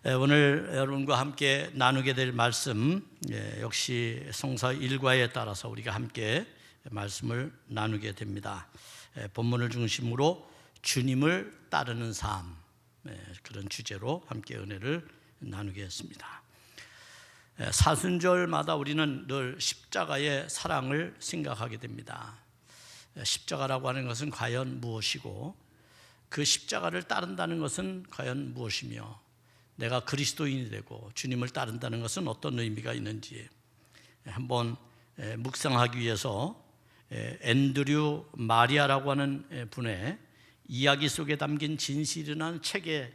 오늘 여러분과 함께 나누게 될 말씀, 역시 성서 일과에 따라서 우리가 함께 말씀을 나누게 됩니다. 본문을 중심으로 주님을 따르는 삶, 그런 주제로 함께 은혜를 나누겠습니다. 사순절마다 우리는 늘 십자가의 사랑을 생각하게 됩니다. 십자가라고 하는 것은 과연 무엇이고, 그 십자가를 따른다는 것은 과연 무엇이며, 내가 그리스도인이 되고 주님을 따른다는 것은 어떤 의미가 있는지 한번 묵상하기 위해서 앤드류 마리아라고 하는 분의 이야기 속에 담긴 진실이라는 책에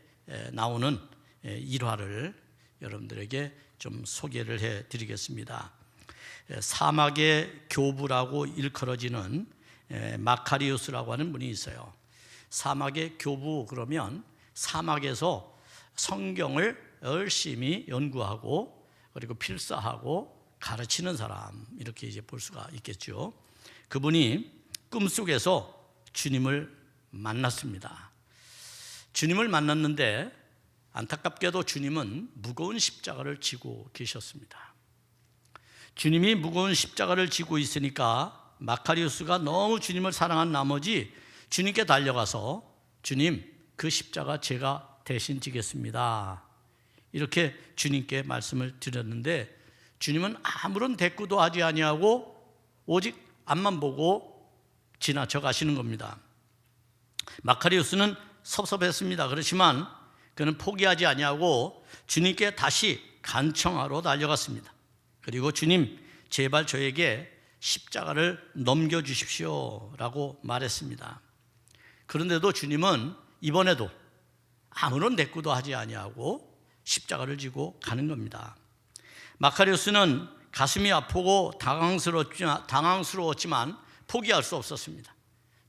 나오는 일화를 여러분들에게 좀 소개를 해드리겠습니다. 사막의 교부라고 일컬어지는 마카리우스라고 하는 분이 있어요. 사막의 교부 그러면 사막에서 성경을 열심히 연구하고 그리고 필사하고 가르치는 사람, 이렇게 이제 볼 수가 있겠죠. 그분이 꿈속에서 주님을 만났습니다. 주님을 만났는데 안타깝게도 주님은 무거운 십자가를 지고 계셨습니다. 주님이 무거운 십자가를 지고 있으니까 마카리우스가 너무 주님을 사랑한 나머지 주님께 달려가서, 주님, 그 십자가 제가 대신 지겠습니다, 이렇게 주님께 말씀을 드렸는데 주님은 아무런 대꾸도 하지 아니하고 오직 앞만 보고 지나쳐 가시는 겁니다. 마카리우스는 섭섭했습니다. 그렇지만 그는 포기하지 아니하고 주님께 다시 간청하러 달려갔습니다. 그리고 주님, 제발 저에게 십자가를 넘겨주십시오 라고 말했습니다. 그런데도 주님은 이번에도 아무런 대꾸도 하지 아니하고 십자가를 지고 가는 겁니다. 마카리우스는 가슴이 아프고 당황스러웠지만 포기할 수 없었습니다.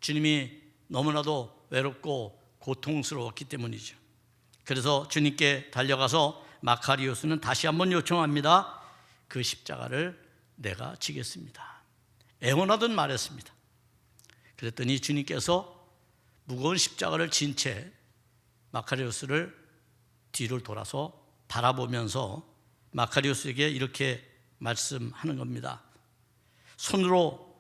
주님이 너무나도 외롭고 고통스러웠기 때문이죠. 그래서 주님께 달려가서 마카리우스는 다시 한번 요청합니다. 그 십자가를 내가 지겠습니다, 애원하듯 말했습니다. 그랬더니 주님께서 무거운 십자가를 진 채 마카리우스를 뒤를 돌아서 바라보면서 마카리우스에게 이렇게 말씀하는 겁니다. 손으로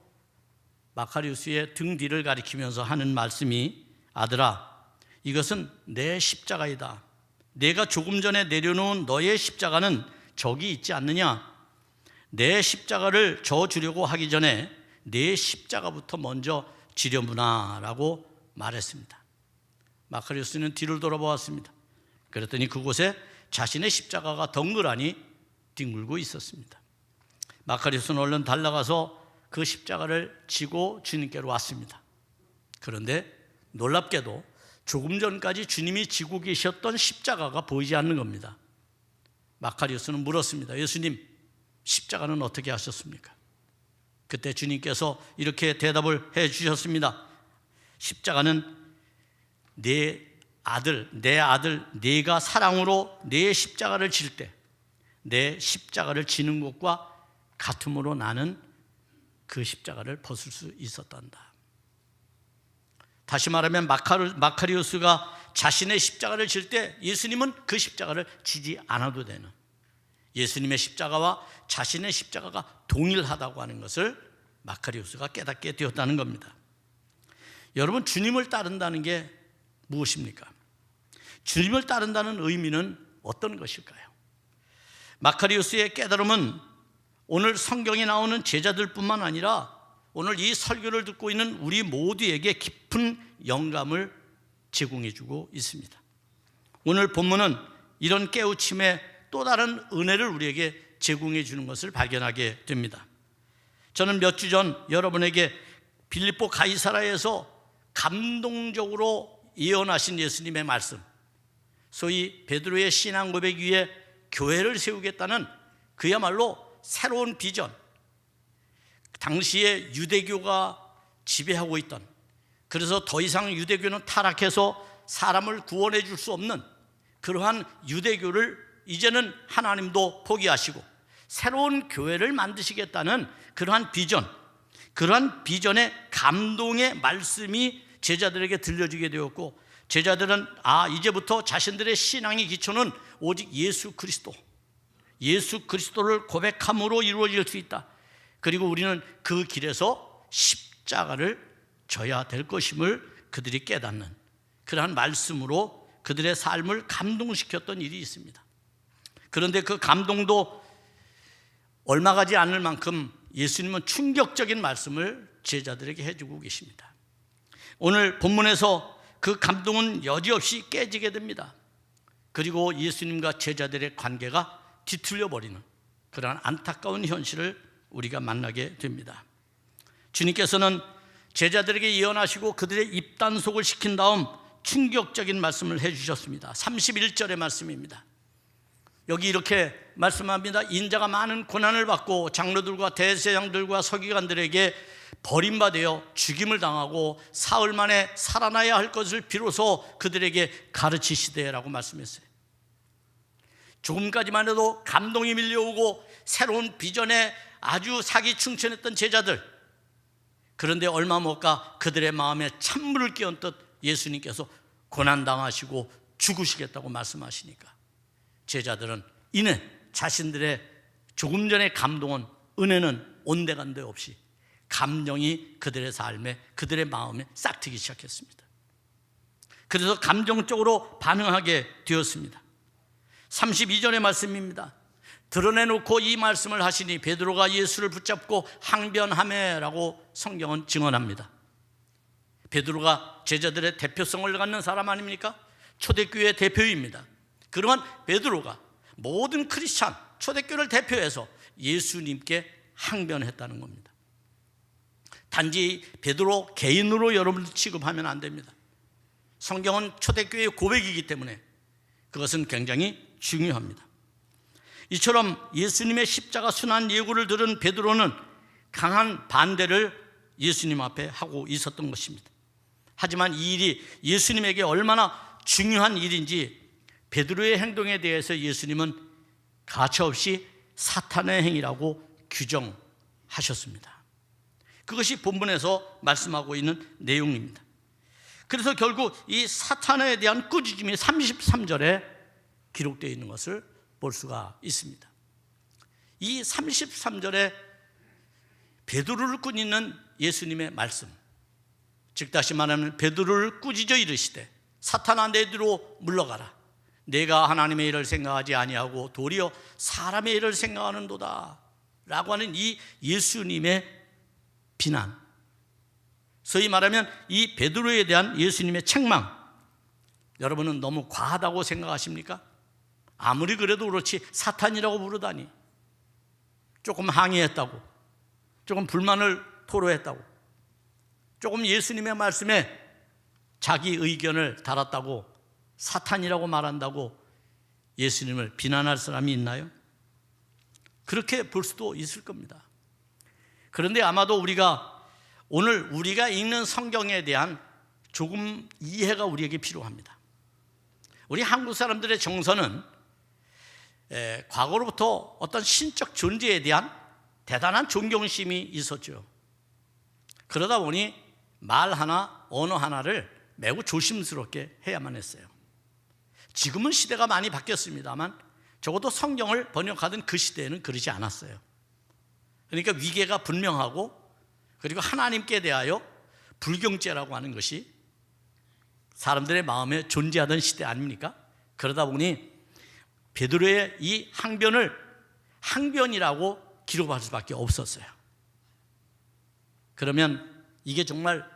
마카리우스의 등 뒤를 가리키면서 하는 말씀이, 아들아, 이것은 내 십자가이다. 내가 조금 전에 내려놓은 너의 십자가는 저기 있지 않느냐? 내 십자가를 져주려고 하기 전에 내 십자가부터 먼저 지려무나 라고 말했습니다. 마카리우스는 뒤를 돌아보았습니다. 그랬더니 그곳에 자신의 십자가가 덩그러니 뒹굴고 있었습니다. 마카리우스는 얼른 달려가서 그 십자가를 지고 주님께로 왔습니다. 그런데 놀랍게도 조금 전까지 주님이 지고 계셨던 십자가가 보이지 않는 겁니다. 마카리우스는 물었습니다. 예수님, 십자가는 어떻게 하셨습니까? 그때 주님께서 이렇게 대답을 해 주셨습니다. 십자가는 내 아들, 네가 사랑으로 내 십자가를 질 때 내 십자가를 지는 것과 같음으로 나는 그 십자가를 벗을 수 있었단다. 다시 말하면 마카리우스가 자신의 십자가를 질 때 예수님은 그 십자가를 지지 않아도 되는, 예수님의 십자가와 자신의 십자가가 동일하다고 하는 것을 마카리우스가 깨닫게 되었다는 겁니다. 여러분, 주님을 따른다는 게 무엇입니까? 주님을 따른다는 의미는 어떤 것일까요? 마카리우스의 깨달음은 오늘 성경에 나오는 제자들뿐만 아니라 오늘 이 설교를 듣고 있는 우리 모두에게 깊은 영감을 제공해주고 있습니다. 오늘 본문은 이런 깨우침의 또 다른 은혜를 우리에게 제공해 주는 것을 발견하게 됩니다. 저는 몇 주 전 여러분에게 빌립보 가이사라에서 감동적으로 예언하신 예수님의 말씀, 소위 베드로의 신앙 고백 위에 교회를 세우겠다는 그야말로 새로운 비전, 당시에 유대교가 지배하고 있던, 그래서 더 이상 유대교는 타락해서 사람을 구원해 줄 수 없는 그러한 유대교를 이제는 하나님도 포기하시고 새로운 교회를 만드시겠다는 그러한 비전, 그러한 비전의 감동의 말씀이 제자들에게 들려주게 되었고, 제자들은 이제부터 자신들의 신앙의 기초는 오직 예수 그리스도를 고백함으로 이루어질 수 있다. 그리고 우리는 그 길에서 십자가를 져야 될 것임을 그들이 깨닫는 그러한 말씀으로 그들의 삶을 감동시켰던 일이 있습니다. 그런데 그 감동도 얼마 가지 않을 만큼 예수님은 충격적인 말씀을 제자들에게 해주고 계십니다. 오늘 본문에서 그 감동은 여지없이 깨지게 됩니다. 그리고 예수님과 제자들의 관계가 뒤틀려 버리는 그러한 안타까운 현실을 우리가 만나게 됩니다. 주님께서는 제자들에게 예언하시고 그들의 입단속을 시킨 다음 충격적인 말씀을 해주셨습니다. 31절의 말씀입니다. 여기 이렇게 말씀합니다. 인자가 많은 고난을 받고 장로들과 대제사장들과 서기관들에게 버림받아 죽임을 당하고 사흘 만에 살아나야 할 것을 비로소 그들에게 가르치시되라고 말씀했어요. 조금까지만 해도 감동이 밀려오고 새로운 비전에 아주 사기충천했던 제자들, 그런데 얼마 못 가 그들의 마음에 찬물을 끼얹듯 예수님께서 고난당하시고 죽으시겠다고 말씀하시니까 제자들은 이내 자신들의 조금 전의 감동은, 은혜는 온데간데 없이 감정이 그들의 삶에, 그들의 마음에 싹트기 시작했습니다. 그래서 감정적으로 반응하게 되었습니다. 32절의 말씀입니다. 드러내놓고 이 말씀을 하시니 베드로가 예수를 붙잡고 항변하매라고 성경은 증언합니다. 베드로가 제자들의 대표성을 갖는 사람 아닙니까? 초대교회의 대표입니다. 그러한 베드로가 모든 크리스찬, 초대교회를 대표해서 예수님께 항변했다는 겁니다. 단지 베드로 개인으로 여러분을 취급하면 안 됩니다. 성경은 초대교회의 고백이기 때문에 그것은 굉장히 중요합니다. 이처럼 예수님의 십자가 순환 예고를 들은 베드로는 강한 반대를 예수님 앞에 하고 있었던 것입니다. 하지만 이 일이 예수님에게 얼마나 중요한 일인지 베드로의 행동에 대해서 예수님은 가차없이 사탄의 행위라고 규정하셨습니다. 그것이 본문에서 말씀하고 있는 내용입니다. 그래서 결국 이 사탄에 대한 꾸짖음이 33절에 기록되어 있는 것을 볼 수가 있습니다. 이 33절에 베드로를 꾸짖는 예수님의 말씀, 즉 다시 말하면 베드로를 꾸짖어 이르시되 사탄아 내 뒤로 물러가라. 내가 하나님의 일을 생각하지 아니하고 도리어 사람의 일을 생각하는도다 라고 하는 이 예수님의 비난, 소위 말하면 이 베드로에 대한 예수님의 책망, 여러분은 너무 과하다고 생각하십니까? 아무리 그래도 그렇지 사탄이라고 부르다니, 조금 항의했다고, 조금 불만을 토로했다고, 조금 예수님의 말씀에 자기 의견을 달았다고 사탄이라고 말한다고 예수님을 비난할 사람이 있나요? 그렇게 볼 수도 있을 겁니다. 그런데 아마도 오늘 우리가 읽는 성경에 대한 조금 이해가 우리에게 필요합니다. 우리 한국 사람들의 정서는 과거로부터 어떤 신적 존재에 대한 대단한 존경심이 있었죠. 그러다 보니 말 하나, 언어 하나를 매우 조심스럽게 해야만 했어요. 지금은 시대가 많이 바뀌었습니다만 적어도 성경을 번역하던 그 시대에는 그러지 않았어요. 그러니까 위계가 분명하고, 그리고 하나님께 대하여 불경죄라고 하는 것이 사람들의 마음에 존재하던 시대 아닙니까? 그러다 보니 베드로의 이 항변을 항변이라고 기록할 수밖에 없었어요. 그러면 이게 정말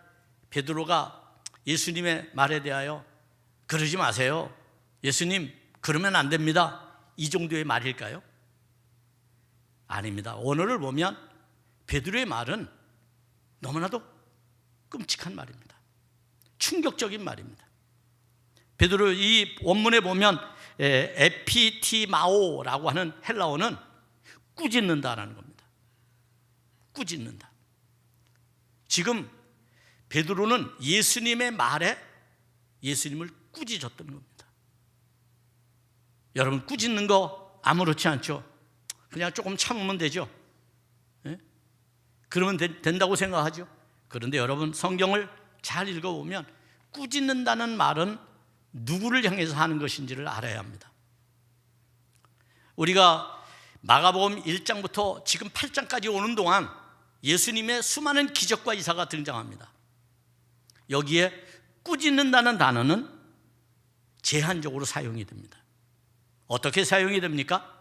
베드로가 예수님의 말에 대하여 그러지 마세요, 예수님 그러면 안 됩니다, 이 정도의 말일까요? 아닙니다. 언어를 보면 베드로의 말은 너무나도 끔찍한 말입니다. 충격적인 말입니다. 베드로 이 원문에 보면 에피티마오라고 하는 헬라어는 꾸짖는다라는 겁니다. 꾸짖는다. 지금 베드로는 예수님의 말에 예수님을 꾸짖었던 겁니다. 여러분, 꾸짖는 거 아무렇지 않죠? 그냥 조금 참으면 되죠. 예? 그러면 된다고 생각하죠. 그런데 여러분, 성경을 잘 읽어보면 꾸짖는다는 말은 누구를 향해서 하는 것인지를 알아야 합니다. 우리가 마가복음 1장부터 지금 8장까지 오는 동안 예수님의 수많은 기적과 이사가 등장합니다. 여기에 꾸짖는다는 단어는 제한적으로 사용이 됩니다. 어떻게 사용이 됩니까?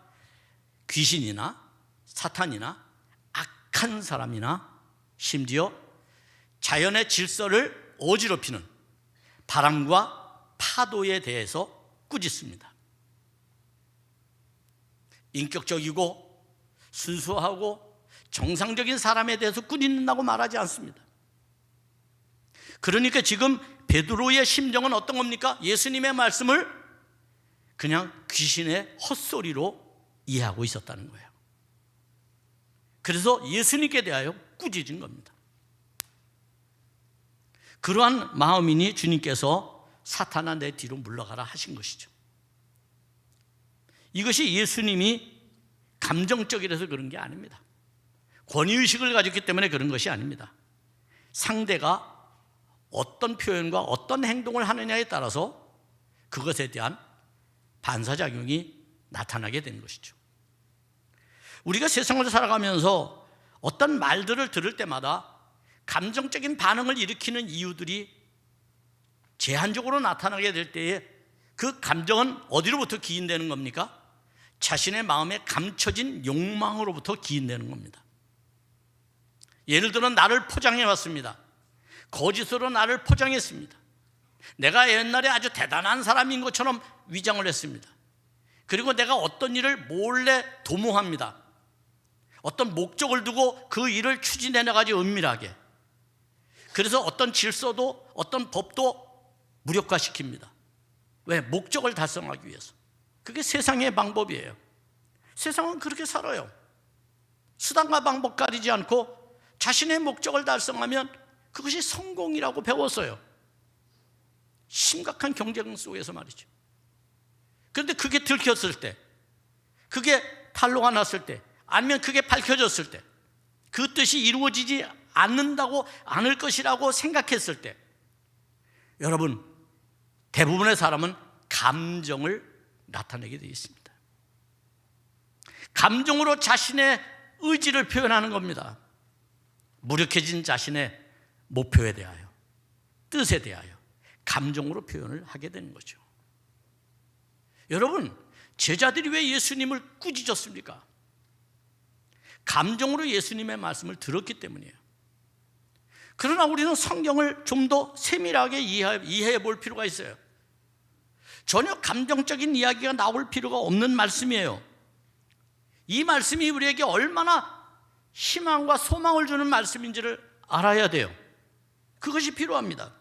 귀신이나 사탄이나 악한 사람이나 심지어 자연의 질서를 어지럽히는 바람과 파도에 대해서 꾸짖습니다. 인격적이고 순수하고 정상적인 사람에 대해서 꾸짖는다고 말하지 않습니다. 그러니까 지금 베드로의 심정은 어떤 겁니까? 예수님의 말씀을 그냥 귀신의 헛소리로 이해하고 있었다는 거예요. 그래서 예수님께 대하여 꾸짖은 겁니다. 그러한 마음이니 주님께서 사탄아 내 뒤로 물러가라 하신 것이죠. 이것이 예수님이 감정적이라서 그런 게 아닙니다. 권위의식을 가졌기 때문에 그런 것이 아닙니다. 상대가 어떤 표현과 어떤 행동을 하느냐에 따라서 그것에 대한 반사작용이 나타나게 되는 것이죠. 우리가 세상을 살아가면서 어떤 말들을 들을 때마다 감정적인 반응을 일으키는 이유들이 제한적으로 나타나게 될 때에 그 감정은 어디로부터 기인되는 겁니까? 자신의 마음에 감춰진 욕망으로부터 기인되는 겁니다. 예를 들어 나를 포장해 왔습니다. 거짓으로 나를 포장했습니다. 내가 옛날에 아주 대단한 사람인 것처럼 위장을 했습니다. 그리고 내가 어떤 일을 몰래 도모합니다. 어떤 목적을 두고 그 일을 추진해 나가지 은밀하게. 그래서 어떤 질서도 어떤 법도 무력화시킵니다. 왜? 목적을 달성하기 위해서. 그게 세상의 방법이에요. 세상은 그렇게 살아요. 수단과 방법 가리지 않고 자신의 목적을 달성하면 그것이 성공이라고 배웠어요. 심각한 경쟁 속에서 말이죠. 그런데 그게 들켰을 때, 그게 탄로가 났을 때, 아니면 그게 밝혀졌을 때, 그 뜻이 이루어지지 않을 것이라고 생각했을 때, 여러분, 대부분의 사람은 감정을 나타내게 되어 있습니다. 감정으로 자신의 의지를 표현하는 겁니다. 무력해진 자신의 목표에 대하여, 뜻에 대하여 감정으로 표현을 하게 되는 거죠. 여러분, 제자들이 왜 예수님을 꾸짖었습니까? 감정으로 예수님의 말씀을 들었기 때문이에요. 그러나 우리는 성경을 좀 더 세밀하게 이해해 볼 필요가 있어요. 전혀 감정적인 이야기가 나올 필요가 없는 말씀이에요. 이 말씀이 우리에게 얼마나 희망과 소망을 주는 말씀인지를 알아야 돼요. 그것이 필요합니다.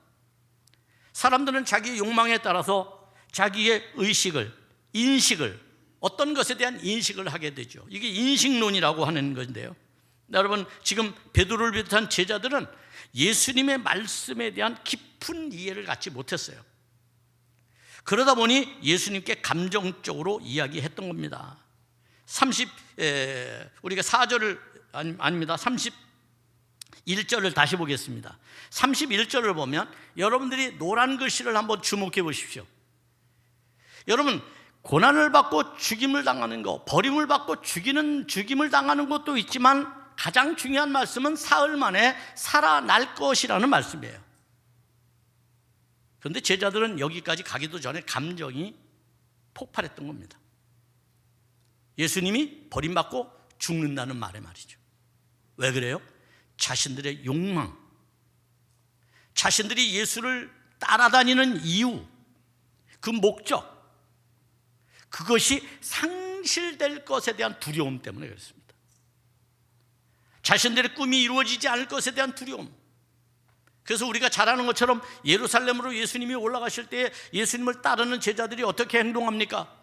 사람들은 자기의 욕망에 따라서 자기의 의식을, 인식을, 어떤 것에 대한 인식을 하게 되죠. 이게 인식론이라고 하는 건데요. 여러분, 지금 베드로를 비롯한 제자들은 예수님의 말씀에 대한 깊은 이해를 갖지 못했어요. 그러다 보니 예수님께 감정적으로 이야기했던 겁니다. 우리가 4절을 아닙니다. 31절을 다시 보겠습니다. 31절을 보면 여러분들이 노란 글씨를 한번 주목해 보십시오. 여러분, 고난을 받고 죽임을 당하는 것, 버림을 받고 죽임을 당하는 것도 있지만 가장 중요한 말씀은 사흘 만에 살아날 것이라는 말씀이에요. 그런데 제자들은 여기까지 가기도 전에 감정이 폭발했던 겁니다. 예수님이 버림받고 죽는다는 말에 말이죠. 왜 그래요? 자신들의 욕망, 자신들이 예수를 따라다니는 이유, 그 목적, 그것이 상실될 것에 대한 두려움 때문에 그렇습니다. 자신들의 꿈이 이루어지지 않을 것에 대한 두려움. 그래서 우리가 잘 아는 것처럼 예루살렘으로 예수님이 올라가실 때 예수님을 따르는 제자들이 어떻게 행동합니까?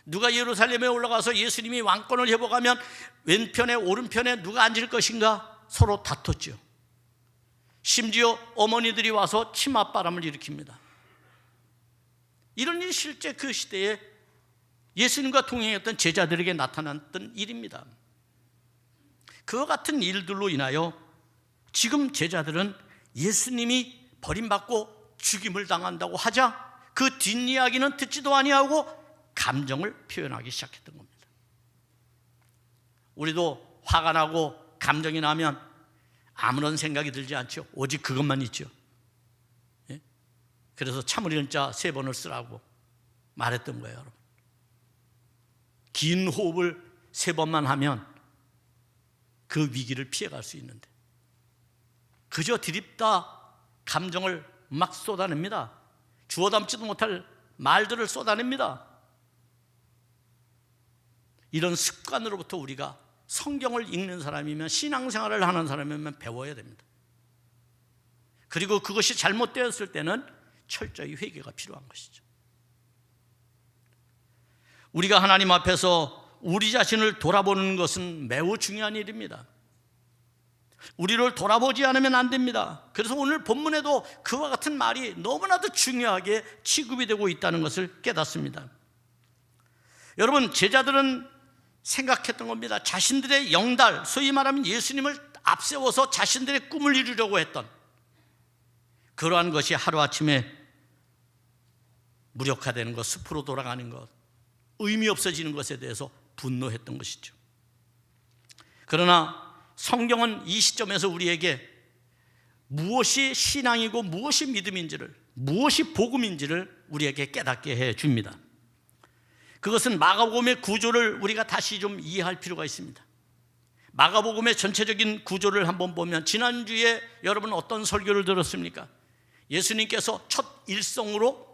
누가 예루살렘에 올라가서 예수님이 왕권을 회복하면 왼편에 오른편에 누가 앉을 것인가 서로 다퉜죠. 심지어 어머니들이 와서 치맛바람을 일으킵니다. 이런 일이 실제 그 시대에 예수님과 동행했던 제자들에게 나타났던 일입니다. 그와 같은 일들로 인하여 지금 제자들은 예수님이 버림받고 죽임을 당한다고 하자 그 뒷이야기는 듣지도 아니하고 감정을 표현하기 시작했던 겁니다. 우리도 화가 나고 감정이 나면 아무런 생각이 들지 않죠. 오직 그것만 있죠. 예? 그래서 참으려는 자 3번을 쓰라고 말했던 거예요, 여러분. 긴 호흡을 3번만 하면 그 위기를 피해갈 수 있는데 그저 드립다 감정을 막 쏟아냅니다. 주워 담지도 못할 말들을 쏟아냅니다. 이런 습관으로부터 우리가 성경을 읽는 사람이면, 신앙생활을 하는 사람이면 배워야 됩니다. 그리고 그것이 잘못되었을 때는 철저히 회개가 필요한 것이죠. 우리가 하나님 앞에서 우리 자신을 돌아보는 것은 매우 중요한 일입니다. 우리를 돌아보지 않으면 안 됩니다. 그래서 오늘 본문에도 그와 같은 말이 너무나도 중요하게 취급이 되고 있다는 것을 깨닫습니다. 여러분, 제자들은 생각했던 겁니다. 자신들의 영달, 소위 말하면 예수님을 앞세워서 자신들의 꿈을 이루려고 했던 그러한 것이 하루아침에 무력화되는 것, 숲으로 돌아가는 것, 의미 없어지는 것에 대해서 분노했던 것이죠. 그러나 성경은 이 시점에서 우리에게 무엇이 신앙이고 무엇이 믿음인지를, 무엇이 복음인지를 우리에게 깨닫게 해줍니다. 그것은 마가복음의 구조를 우리가 다시 좀 이해할 필요가 있습니다. 마가복음의 전체적인 구조를 한번 보면, 지난주에 여러분 어떤 설교를 들었습니까? 예수님께서 첫 일성으로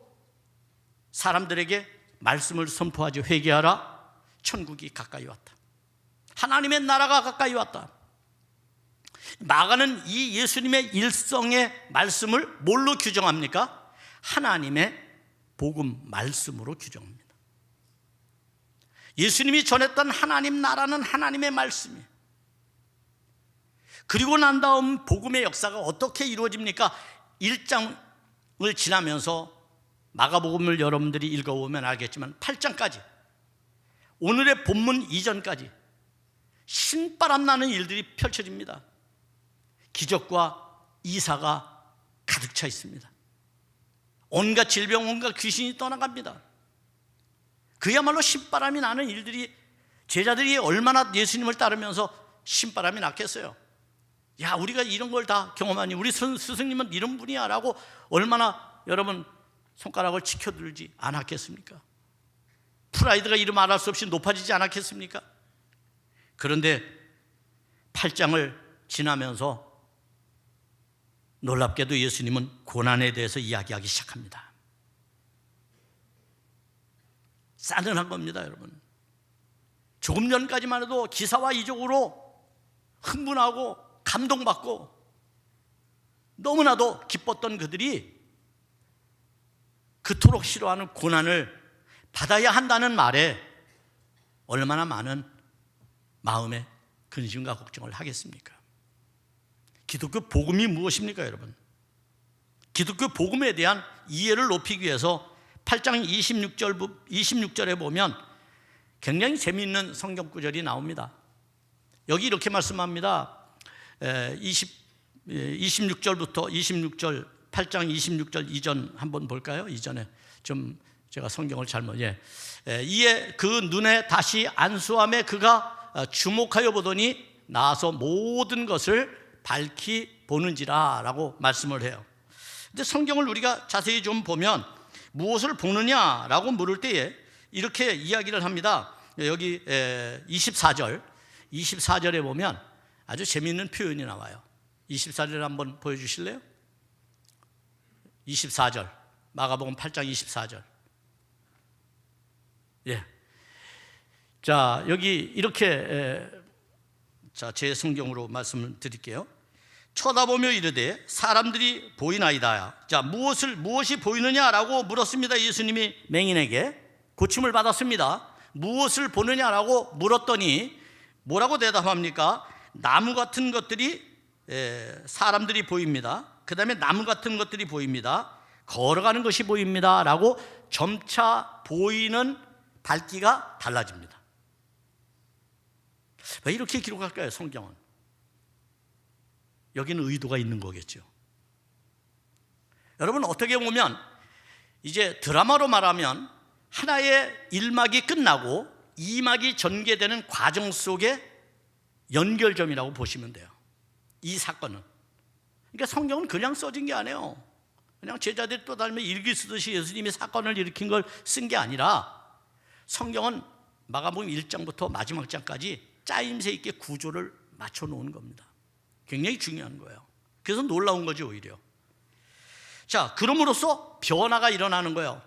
사람들에게 말씀을 선포하지, 회개하라, 천국이 가까이 왔다, 하나님의 나라가 가까이 왔다. 마가는 이 예수님의 일성의 말씀을 뭘로 규정합니까? 하나님의 복음 말씀으로 규정합니다. 예수님이 전했던 하나님 나라는 하나님의 말씀이에요. 그리고 난 다음 복음의 역사가 어떻게 이루어집니까? 1장을 지나면서 마가복음을 여러분들이 읽어보면 알겠지만 8장까지, 오늘의 본문 이전까지 신바람 나는 일들이 펼쳐집니다. 기적과 이사가 가득 차 있습니다. 온갖 질병, 온갖 귀신이 떠나갑니다. 그야말로 신바람이 나는 일들이, 제자들이 얼마나 예수님을 따르면서 신바람이 났겠어요. 야, 우리가 이런 걸 다 경험하니 우리 스승님은 이런 분이야 라고 얼마나 여러분 손가락을 치켜들지 않았겠습니까? 프라이드가 이름 말할 수 없이 높아지지 않았겠습니까? 그런데 8장을 지나면서 놀랍게도 예수님은 고난에 대해서 이야기하기 시작합니다. 싸늘한 겁니다, 여러분. 조금 전까지만 해도 기사와 이적으로 흥분하고 감동받고 너무나도 기뻤던 그들이 그토록 싫어하는 고난을 받아야 한다는 말에 얼마나 많은 마음의 근심과 걱정을 하겠습니까? 기독교 복음이 무엇입니까, 여러분? 기독교 복음에 대한 이해를 높이기 위해서 8장 26절에 보면 굉장히 재미있는 성경 구절이 나옵니다. 여기 이렇게 말씀합니다. 26절부터 26절, 8장 26절 이전 한번 볼까요? 이전에 좀 제가 성경을 잘못, 이에 그 눈에 다시 안수함에 그가 주목하여 보더니 나서 모든 것을 밝히 보는지라 라고 말씀을 해요. 근데 성경을 우리가 자세히 좀 보면 무엇을 보느냐라고 물을 때에 이렇게 이야기를 합니다. 여기 24절에 보면 아주 재미있는 표현이 나와요. 24절 한번 보여주실래요? 24절, 마가복음 8장 24절. 자, 여기 이렇게 제 성경으로 말씀을 드릴게요. 쳐다보며 이르되 사람들이 보이나이다. 자, 무엇이 보이느냐라고 물었습니다. 예수님이 맹인에게 고침을 받았습니다. 무엇을 보느냐라고 물었더니 뭐라고 대답합니까? 나무 같은 것들이, 사람들이 보입니다. 그 다음에 나무 같은 것들이 보입니다. 걸어가는 것이 보입니다 라고 점차 보이는 밝기가 달라집니다. 왜 이렇게 기록할까요, 성경은? 여기는 의도가 있는 거겠죠. 여러분, 어떻게 보면 이제 드라마로 말하면 하나의 1막이 끝나고 2막이 전개되는 과정 속에 연결점이라고 보시면 돼요. 이 사건은. 그러니까 성경은 그냥 써진 게 아니에요. 그냥 제자들이 또 다니며 일기 쓰듯이 예수님이 사건을 일으킨 걸 쓴 게 아니라 성경은 마가복음 1장부터 마지막 장까지 짜임새 있게 구조를 맞춰 놓은 겁니다. 굉장히 중요한 거예요. 그래서 놀라운 거죠, 오히려. 자, 그럼으로써 변화가 일어나는 거예요.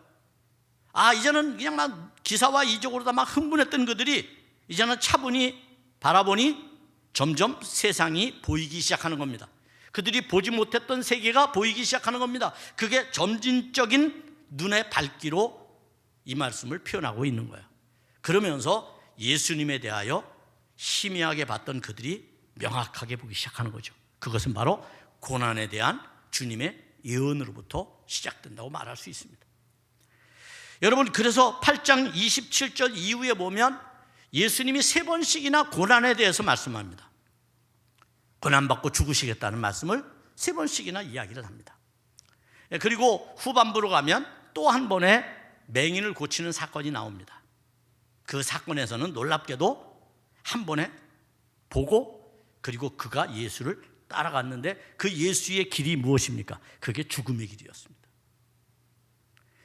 이제는 그냥 막 기사와 이적으로 다 막 흥분했던 그들이 이제는 차분히 바라보니 점점 세상이 보이기 시작하는 겁니다. 그들이 보지 못했던 세계가 보이기 시작하는 겁니다. 그게 점진적인 눈의 밝기로 이 말씀을 표현하고 있는 거예요. 그러면서 예수님에 대하여 희미하게 봤던 그들이 명확하게 보기 시작하는 거죠. 그것은 바로 고난에 대한 주님의 예언으로부터 시작된다고 말할 수 있습니다. 여러분, 그래서 8장 27절 이후에 보면 예수님이 3번씩이나 고난에 대해서 말씀합니다. 고난받고 죽으시겠다는 말씀을 3번씩이나 이야기를 합니다. 그리고 후반부로 가면 또 한 번의 맹인을 고치는 사건이 나옵니다. 그 사건에서는 놀랍게도 한 번에 보고 그리고 그가 예수를 따라갔는데 그 예수의 길이 무엇입니까? 그게 죽음의 길이었습니다.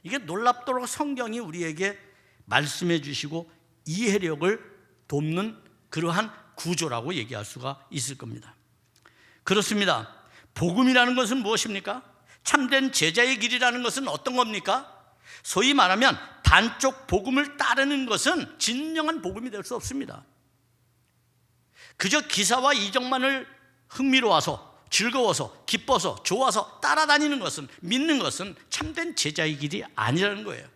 이게 놀랍도록 성경이 우리에게 말씀해 주시고 이해력을 돕는 그러한 구조라고 얘기할 수가 있을 겁니다. 그렇습니다. 복음이라는 것은 무엇입니까? 참된 제자의 길이라는 것은 어떤 겁니까? 소위 말하면 반쪽 복음을 따르는 것은 진정한 복음이 될 수 없습니다. 그저 기사와 이적만을 흥미로워서 즐거워서 기뻐서 좋아서 따라다니는 것은, 믿는 것은 참된 제자의 길이 아니라는 거예요.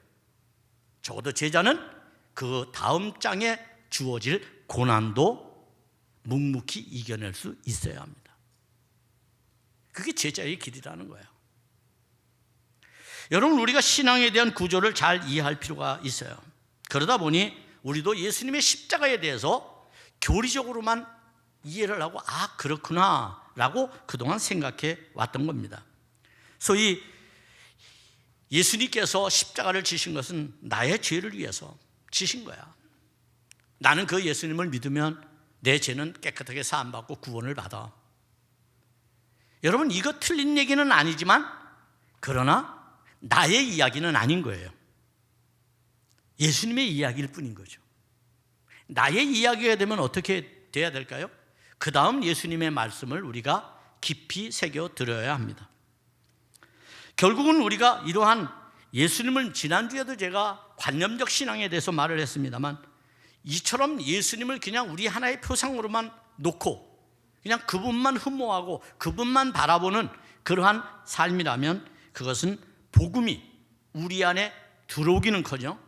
적어도 제자는 그 다음 장에 주어질 고난도 묵묵히 이겨낼 수 있어야 합니다. 그게 제자의 길이라는 거예요. 여러분, 우리가 신앙에 대한 구조를 잘 이해할 필요가 있어요. 그러다 보니 우리도 예수님의 십자가에 대해서 교리적으로만 이해를 하고 그렇구나 라고 그동안 생각해 왔던 겁니다. 소위 예수님께서 십자가를 지신 것은 나의 죄를 위해서 지신 거야. 나는 그 예수님을 믿으면 내 죄는 깨끗하게 사함받고 구원을 받아. 여러분, 이거 틀린 얘기는 아니지만 그러나 나의 이야기는 아닌 거예요. 예수님의 이야기일 뿐인 거죠. 나의 이야기가 되면 어떻게 돼야 될까요? 그 다음 예수님의 말씀을 우리가 깊이 새겨 들어야 합니다. 결국은 우리가 이러한 예수님을, 지난주에도 제가 관념적 신앙에 대해서 말을 했습니다만, 이처럼 예수님을 그냥 우리 하나의 표상으로만 놓고 그냥 그분만 흠모하고 그분만 바라보는 그러한 삶이라면 그것은 복음이 우리 안에 들어오기는커녕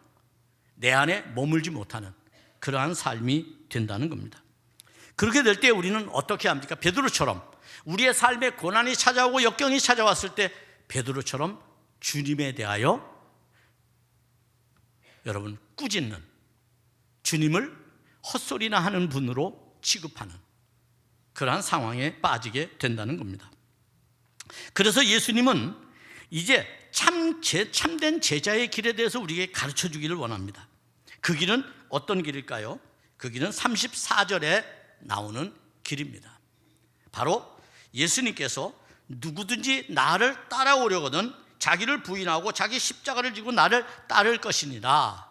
내 안에 머물지 못하는 그러한 삶이 된다는 겁니다. 그렇게 될 때 우리는 어떻게 합니까? 베드로처럼 우리의 삶에 고난이 찾아오고 역경이 찾아왔을 때 베드로처럼 주님에 대하여 여러분 꾸짖는, 주님을 헛소리나 하는 분으로 취급하는 그러한 상황에 빠지게 된다는 겁니다. 그래서 예수님은 이제 참된 제자의 길에 대해서 우리에게 가르쳐 주기를 원합니다. 그 길은 어떤 길일까요? 그 길은 34절에 나오는 길입니다. 바로 예수님께서 누구든지 나를 따라오려거든 자기를 부인하고 자기 십자가를 지고 나를 따를 것이니라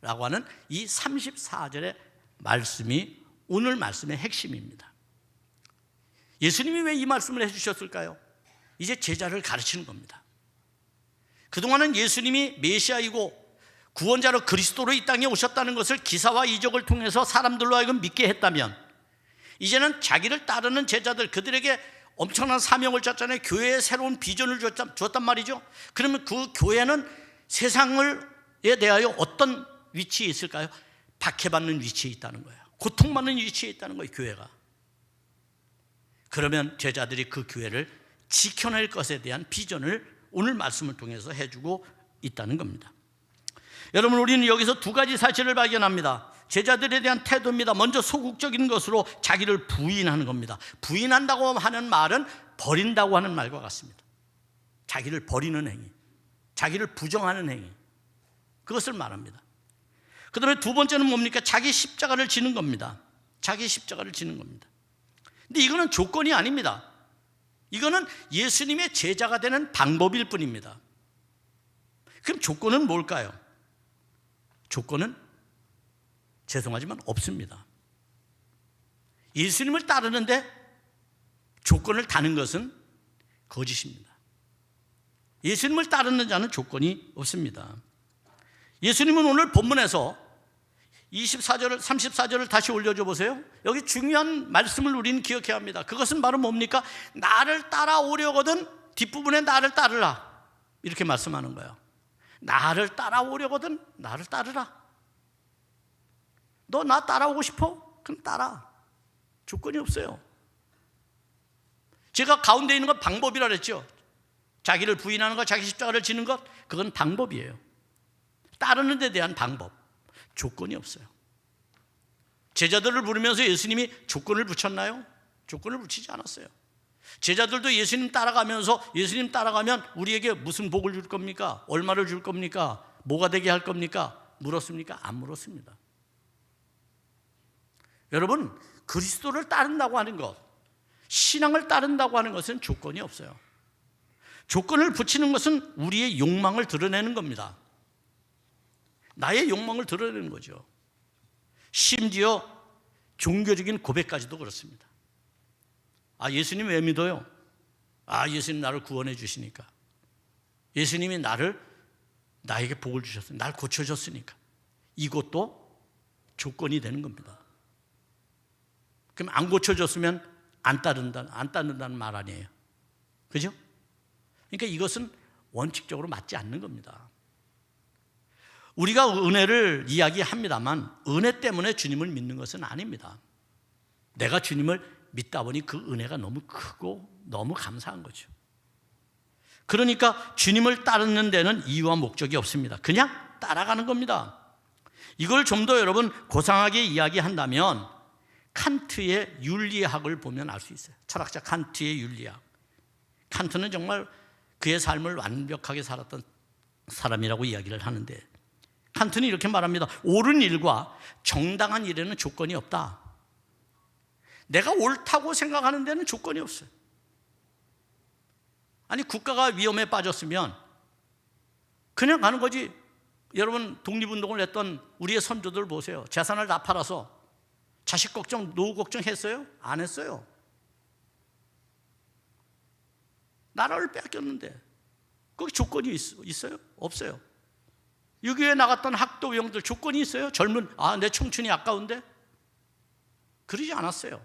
라고 하는 이 34절의 말씀이 오늘 말씀의 핵심입니다. 예수님이 왜 이 말씀을 해주셨을까요? 이제 제자를 가르치는 겁니다. 그동안은 예수님이 메시아이고 구원자로 그리스도로 이 땅에 오셨다는 것을 기사와 이적을 통해서 사람들로 하여금 믿게 했다면, 이제는 자기를 따르는 제자들, 그들에게 엄청난 사명을 줬잖아요. 교회에 새로운 비전을 줬단 말이죠. 그러면 그 교회는 세상에 대하여 어떤 위치에 있을까요? 박해받는 위치에 있다는 거예요. 고통받는 위치에 있다는 거예요, 교회가. 그러면 제자들이 그 교회를 지켜낼 것에 대한 비전을 오늘 말씀을 통해서 해주고 있다는 겁니다. 여러분, 우리는 여기서 두 가지 사실을 발견합니다. 제자들에 대한 태도입니다. 먼저 소극적인 것으로 자기를 부인하는 겁니다. 부인한다고 하는 말은 버린다고 하는 말과 같습니다. 자기를 버리는 행위, 자기를 부정하는 행위, 그것을 말합니다. 그 다음에 두 번째는 뭡니까? 자기 십자가를 지는 겁니다. 자기 십자가를 지는 겁니다. 근데 이거는 조건이 아닙니다. 이거는 예수님의 제자가 되는 방법일 뿐입니다. 그럼 조건은 뭘까요? 조건은 죄송하지만 없습니다. 예수님을 따르는데 조건을 다는 것은 거짓입니다. 예수님을 따르는 자는 조건이 없습니다. 예수님은 오늘 본문에서 24절을 34절을 다시 올려줘 보세요. 여기 중요한 말씀을 우리는 기억해야 합니다. 그것은 바로 뭡니까? 나를 따라오려거든 뒷부분에 나를 따르라, 이렇게 말씀하는 거예요. 나를 따라오려거든 나를 따르라. 너 나 따라오고 싶어? 그럼 따라. 조건이 없어요. 제가 가운데 있는 건 방법이라 그랬죠. 자기를 부인하는 것, 자기 십자가를 지는 것, 그건 방법이에요. 따르는 데 대한 방법, 조건이 없어요. 제자들을 부르면서 예수님이 조건을 붙였나요? 조건을 붙이지 않았어요. 제자들도 예수님 따라가면서 예수님 따라가면 우리에게 무슨 복을 줄 겁니까? 얼마를 줄 겁니까? 뭐가 되게 할 겁니까? 물었습니까? 안 물었습니다. 여러분, 그리스도를 따른다고 하는 것, 신앙을 따른다고 하는 것은 조건이 없어요. 조건을 붙이는 것은 우리의 욕망을 드러내는 겁니다. 나의 욕망을 드러내는 거죠. 심지어 종교적인 고백까지도 그렇습니다. 아, 예수님 왜 믿어요? 아, 예수님 나를 구원해 주시니까. 예수님이 나에게 복을 주셨으니까, 날 고쳐줬으니까. 이것도 조건이 되는 겁니다. 그럼 안 고쳐줬으면 안 따른다는 말 아니에요. 그죠? 그러니까 이것은 원칙적으로 맞지 않는 겁니다. 우리가 은혜를 이야기합니다만 은혜 때문에 주님을 믿는 것은 아닙니다. 내가 주님을 믿다 보니 그 은혜가 너무 크고 너무 감사한 거죠. 그러니까 주님을 따르는 데는 이유와 목적이 없습니다. 그냥 따라가는 겁니다. 이걸 좀 더 여러분 고상하게 이야기한다면 칸트의 윤리학을 보면 알 수 있어요. 철학자 칸트의 윤리학. 칸트는 정말 그의 삶을 완벽하게 살았던 사람이라고 이야기를 하는데, 칸트는 이렇게 말합니다. 옳은 일과 정당한 일에는 조건이 없다. 내가 옳다고 생각하는 데는 조건이 없어요. 아니, 국가가 위험에 빠졌으면 그냥 가는 거지. 여러분, 독립운동을 했던 우리의 선조들 보세요. 재산을 다 팔아서 자식 걱정, 노후 걱정 했어요? 안 했어요. 나라를 뺏겼는데 거기 조건이 있어요? 없어요. 6.25에 나갔던 학도병들 조건이 있어요? 내 청춘이 아까운데? 그러지 않았어요.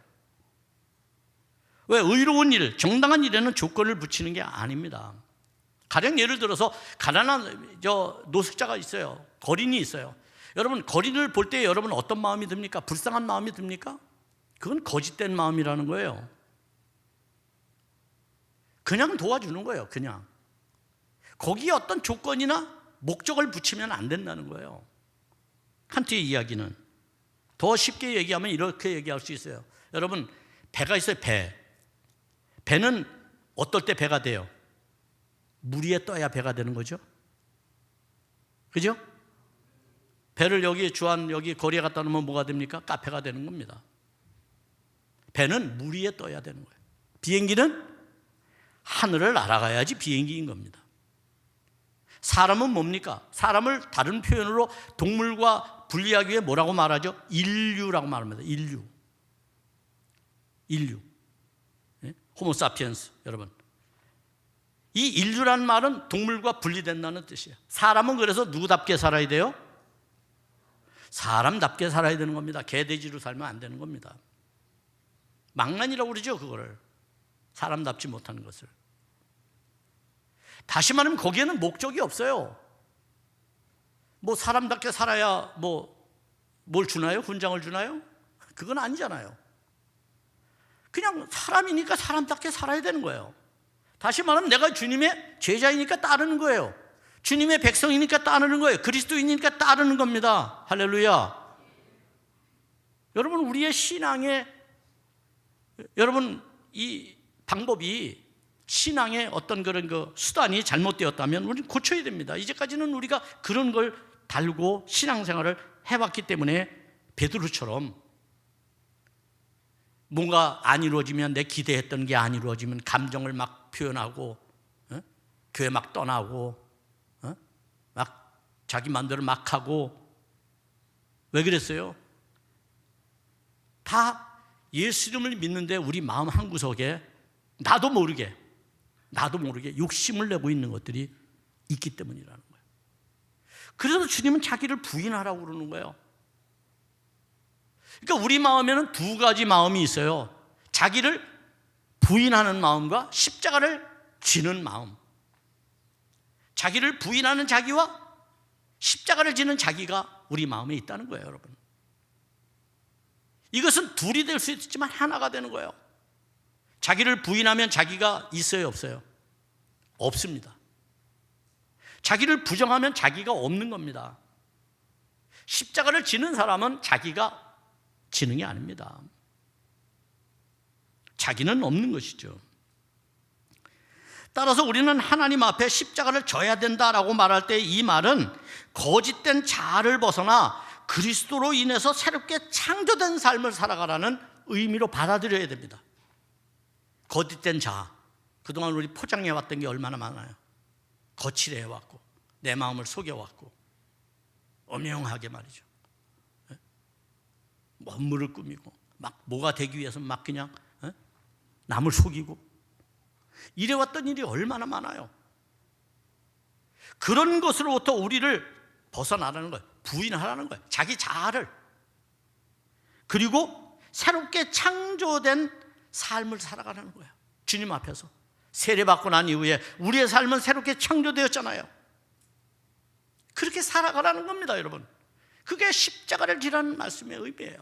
왜? 의로운 일, 정당한 일에는 조건을 붙이는 게 아닙니다. 가령 예를 들어서 가난한 노숙자가 있어요. 거린이 있어요. 여러분, 거린을 볼 때 여러분 어떤 마음이 듭니까? 불쌍한 마음이 듭니까? 그건 거짓된 마음이라는 거예요. 그냥 도와주는 거예요. 그냥. 거기에 어떤 조건이나 목적을 붙이면 안 된다는 거예요. 칸트의 이야기는 더 쉽게 얘기하면 이렇게 얘기할 수 있어요. 여러분, 배가 있어요. 배는 어떨 때 배가 돼요? 물 위에 떠야 배가 되는 거죠. 그죠? 배를 여기 거리에 갖다 놓으면 뭐가 됩니까? 카페가 되는 겁니다. 배는 물 위에 떠야 되는 거예요. 비행기는 하늘을 날아가야지 비행기인 겁니다. 사람은 뭡니까? 사람을 다른 표현으로 동물과 분리하기 위해 뭐라고 말하죠? 인류라고 말합니다. 인류. 네? 호모사피엔스. 여러분, 이 인류란 말은 동물과 분리된다는 뜻이에요. 사람은 그래서 누구답게 살아야 돼요? 사람답게 살아야 되는 겁니다. 개돼지로 살면 안 되는 겁니다. 망난이라고 그러죠, 그거를. 사람답지 못하는 것을. 다시 말하면 거기에는 목적이 없어요. 뭐 사람답게 살아야 뭘 주나요? 훈장을 주나요? 그건 아니잖아요. 그냥 사람이니까 사람답게 살아야 되는 거예요. 다시 말하면 내가 주님의 제자이니까 따르는 거예요. 주님의 백성이니까 따르는 거예요. 그리스도인이니까 따르는 겁니다. 할렐루야. 여러분, 우리의 신앙의 이 방법이, 신앙의 어떤 그런 수단이 잘못되었다면 우리는 고쳐야 됩니다. 이제까지는 우리가 그런 걸 달고 신앙생활을 해왔기 때문에 베드로처럼 뭔가 안 이루어지면, 내 기대했던 게 안 이루어지면 감정을 막 표현하고, 교회 막 떠나고, 막 자기 마음대로 막 하고. 왜 그랬어요? 다 예수 이름을 믿는데 우리 마음 한구석에 나도 모르게 욕심을 내고 있는 것들이 있기 때문이라는 거예요. 그래서 주님은 자기를 부인하라고 그러는 거예요. 그러니까 우리 마음에는 두 가지 마음이 있어요. 자기를 부인하는 마음과 십자가를 지는 마음. 자기를 부인하는 자기와 십자가를 지는 자기가 우리 마음에 있다는 거예요, 여러분. 이것은 둘이 될 수 있지만 하나가 되는 거예요. 자기를 부인하면 자기가 있어요, 없어요? 없습니다. 자기를 부정하면 자기가 없는 겁니다. 십자가를 지는 사람은 자기가 지는 게 아닙니다. 자기는 없는 것이죠. 따라서 우리는 하나님 앞에 십자가를 져야 된다라고 말할 때 이 말은 거짓된 자아를 벗어나 그리스도로 인해서 새롭게 창조된 삶을 살아가라는 의미로 받아들여야 됩니다. 거짓된 자아, 그동안 우리 포장해왔던 게 얼마나 많아요. 거칠해왔고 내 마음을 속여왔고 엄연하게 말이죠. 업무를 꾸미고 막 뭐가 되기 위해서 막 그냥 남을 속이고 이래왔던 일이 얼마나 많아요. 그런 것으로부터 우리를 벗어나라는 거예요. 부인하라는 거예요. 자기 자아를. 그리고 새롭게 창조된 삶을 살아가라는 거예요. 주님 앞에서 세례받고 난 이후에 우리의 삶은 새롭게 창조되었잖아요. 그렇게 살아가라는 겁니다, 여러분. 그게 십자가를 지라는 말씀의 의미예요.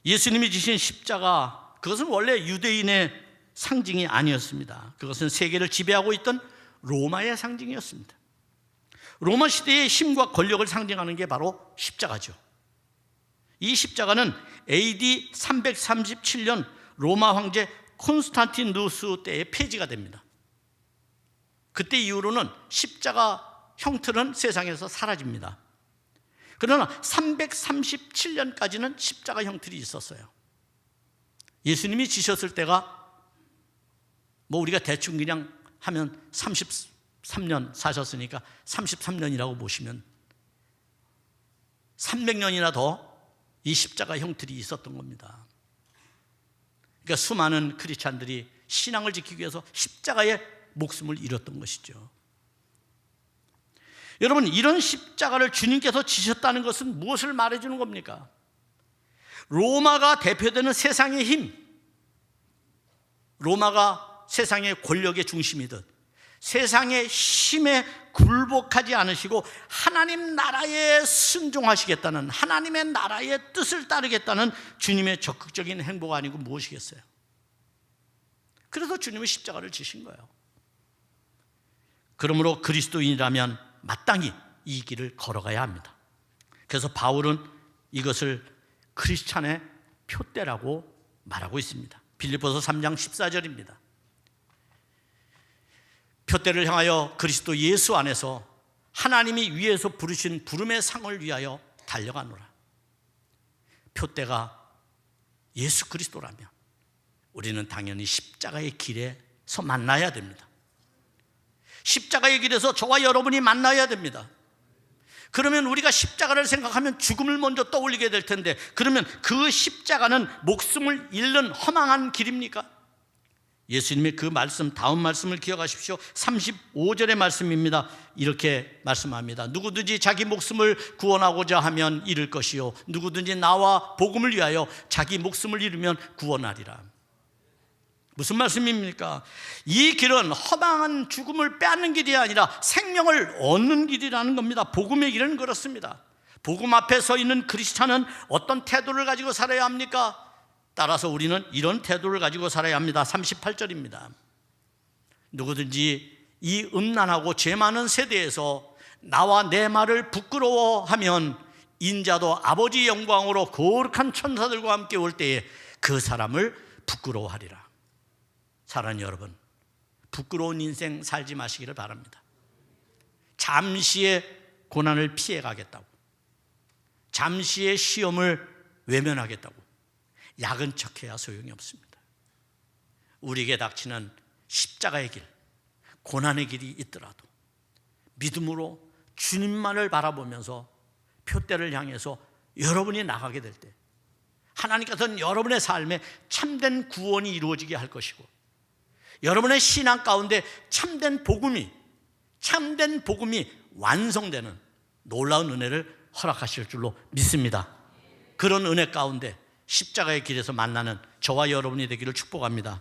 예수님이 지신 십자가, 그것은 원래 유대인의 상징이 아니었습니다. 그것은 세계를 지배하고 있던 로마의 상징이었습니다. 로마 시대의 힘과 권력을 상징하는 게 바로 십자가죠. 이 십자가는 AD 337년 로마 황제 콘스탄티누스 때에 폐지가 됩니다. 그때 이후로는 십자가 형틀은 세상에서 사라집니다. 그러나 337년까지는 십자가 형틀이 있었어요. 예수님이 지셨을 때가 뭐 우리가 대충 그냥 하면 33년 사셨으니까 33년이라고 보시면 300년이나 더 이 십자가 형틀이 있었던 겁니다. 그러니까 수많은 크리스찬들이 신앙을 지키기 위해서 십자가에 목숨을 잃었던 것이죠. 여러분, 이런 십자가를 주님께서 지셨다는 것은 무엇을 말해주는 겁니까? 로마가 대표되는 세상의 힘, 로마가 세상의 권력의 중심이듯 세상의 힘에 굴복하지 않으시고 하나님 나라에 순종하시겠다는, 하나님의 나라의 뜻을 따르겠다는 주님의 적극적인 행보가 아니고 무엇이겠어요? 그래서 주님은 십자가를 지신 거예요. 그러므로 그리스도인이라면 마땅히 이 길을 걸어가야 합니다. 그래서 바울은 이것을 크리스찬의 표대라고 말하고 있습니다. 빌립보서 3장 14절입니다. 표대를 향하여 그리스도 예수 안에서 하나님이 위에서 부르신 부름의 상을 위하여 달려가노라. 표대가 예수 그리스도라면 우리는 당연히 십자가의 길에서 만나야 됩니다. 십자가의 길에서 저와 여러분이 만나야 됩니다. 그러면 우리가 십자가를 생각하면 죽음을 먼저 떠올리게 될 텐데, 그러면 그 십자가는 목숨을 잃는 허망한 길입니까? 예수님의 그 말씀, 다음 말씀을 기억하십시오. 35절의 말씀입니다. 이렇게 말씀합니다. 누구든지 자기 목숨을 구원하고자 하면 잃을 것이요, 누구든지 나와 복음을 위하여 자기 목숨을 잃으면 구원하리라. 무슨 말씀입니까? 이 길은 허망한 죽음을 빼앗는 길이 아니라 생명을 얻는 길이라는 겁니다. 복음의 길은 그렇습니다. 복음 앞에 서 있는 크리스찬은 어떤 태도를 가지고 살아야 합니까? 따라서 우리는 이런 태도를 가지고 살아야 합니다. 38절입니다. 누구든지 이 음란하고 죄 많은 세대에서 나와 내 말을 부끄러워하면 인자도 아버지 영광으로 거룩한 천사들과 함께 올 때에 그 사람을 부끄러워하리라. 사랑하는 여러분, 부끄러운 인생 살지 마시기를 바랍니다. 잠시의 고난을 피해 가겠다고, 잠시의 시험을 외면하겠다고 야근 척해야 소용이 없습니다. 우리에게 닥치는 십자가의 길, 고난의 길이 있더라도 믿음으로 주님만을 바라보면서 표대를 향해서 여러분이 나가게 될 때 하나님께서는 여러분의 삶에 참된 구원이 이루어지게 할 것이고, 여러분의 신앙 가운데 참된 복음이 완성되는 놀라운 은혜를 허락하실 줄로 믿습니다. 그런 은혜 가운데 십자가의 길에서 만나는 저와 여러분이 되기를 축복합니다.